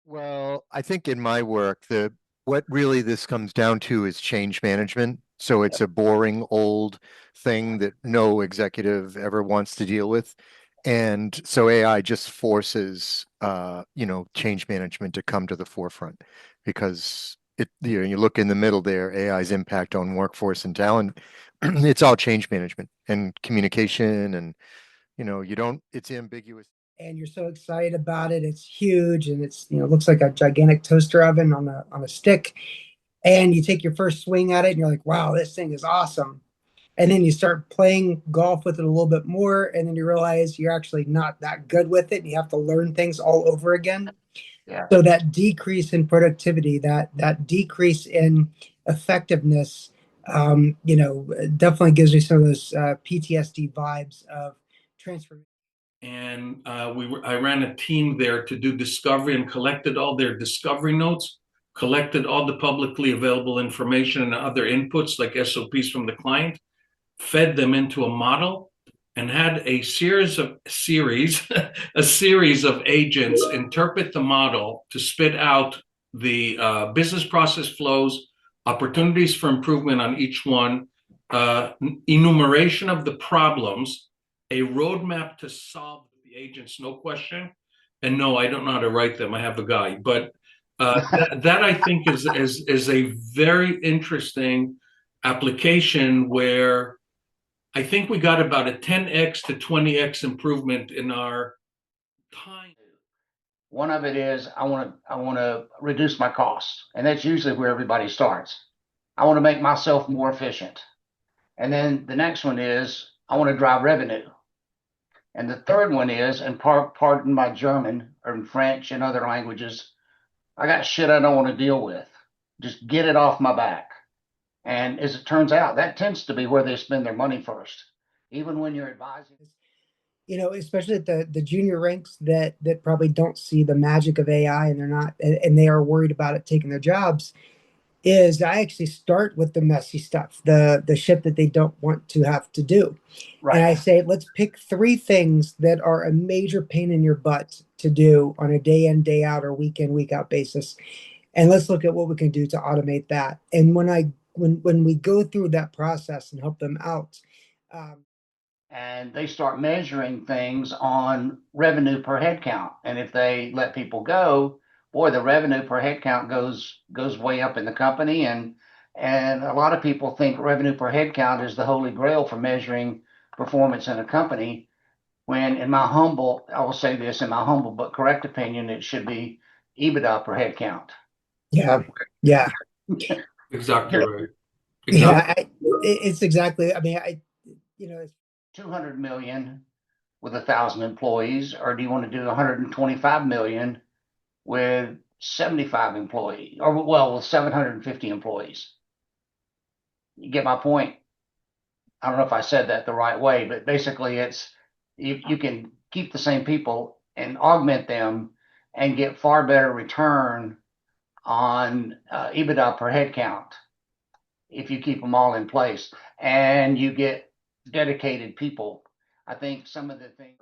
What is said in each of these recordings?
Well, I think in my work, the what really this comes down to is change management. So it's a boring old thing that no executive ever wants to deal with. And so AI just forces change management to come to the forefront because you look in the middle there, AI's impact on workforce and talent, it's all change management and communication and you don't it's ambiguous. And you're so excited about it. It's huge and it's looks like a gigantic toaster oven on a stick. And you take your first swing at it and you're like, wow, this thing is awesome. And then you start playing golf with it a little bit more, and then you realize you're actually not that good with it and you have to learn things all over again. Yeah. So that decrease in productivity, that decrease in effectiveness, definitely gives me some of those PTSD vibes of transformation. And I ran a team there to do discovery and collected all their discovery notes, collected all the publicly available information and other inputs like SOPs from the client, fed them into a model, and had a series a series of agents interpret the model to spit out the business process flows, opportunities for improvement on each one, enumeration of the problems, a roadmap to solve the agents, no question. And no, I don't know how to write them. I have a guy, but that I think is a very interesting application where I think we got about a 10x to 20x improvement in our time. One of it is I want to reduce my costs, and that's usually where everybody starts. I want to make myself more efficient. And then the next one is I want to drive revenue. And the third one is, and pardon my German or French and other languages, I got shit I don't want to deal with. Just get it off my back. And as it turns out, that tends to be where they spend their money first, even when you're advising. Especially at the junior ranks that probably don't see the magic of AI, and they're not, and they are worried about it taking their jobs. Is I actually start with the messy stuff, the shit that they don't want to have to do. Right. And I say, let's pick three things that are a major pain in your butt to do on a day in, day out, or week in, week out basis. And let's look at what we can do to automate that. And when we go through that process and help them out, and they start measuring things on revenue per head count. And if they let people go, boy, the revenue per head count goes way up in the company. And a lot of people think revenue per head count is the holy grail for measuring performance in a company. When I will say this, in my humble but correct opinion, it should be EBITDA per head count. Yeah, yeah, Exactly right. Exactly. yeah. It's exactly. I mean, it's 200 million with 1,000 employees, or do you want to do 125 million with 75 employees, or well, with 750 employees? You get my point. I don't know if I said that the right way, but basically it's you can keep the same people and augment them and get far better return on EBITDA per head count if you keep them all in place and you get dedicated people. I think some of the things.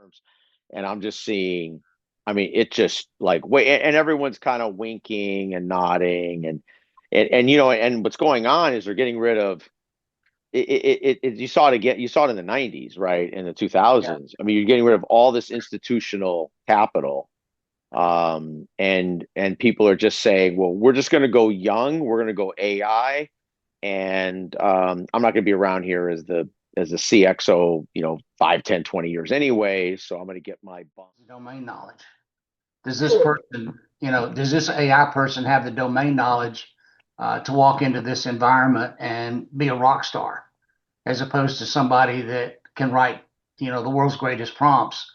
And I'm just seeing, I mean, it just like wait, and everyone's kind of winking and nodding, and and what's going on is they're getting rid of it. You saw it again. You saw it in the '90s, right? In the 2000s. Yeah. I mean, you're getting rid of all this institutional capital, and people are just saying, well, we're just going to go young. We're going to go AI, and I'm not going to be around here as a CXO, 5, 10, 20 years anyway. So I'm going to get my domain knowledge. Does this person, does this AI person have the domain knowledge to walk into this environment and be a rock star, as opposed to somebody that can write, the world's greatest prompts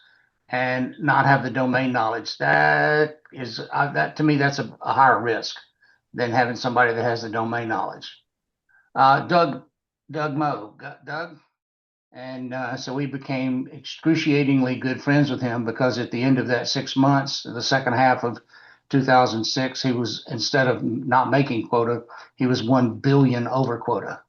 and not have the domain knowledge? That to me, that's a higher risk than having somebody that has the domain knowledge. Doug Moe. Doug. And so we became excruciatingly good friends with him, because at the end of that 6 months, the second half of 2006, he was, instead of not making quota, he was 1 billion over quota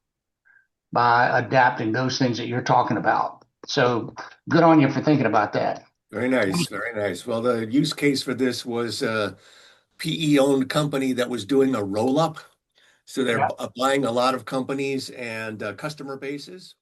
by adapting those things that you're talking about. So good on you for thinking about that. Very nice. Very nice. Well, the use case for this was PE-owned company that was doing a roll-up. So they're Yeah. buying a lot of companies and customer bases.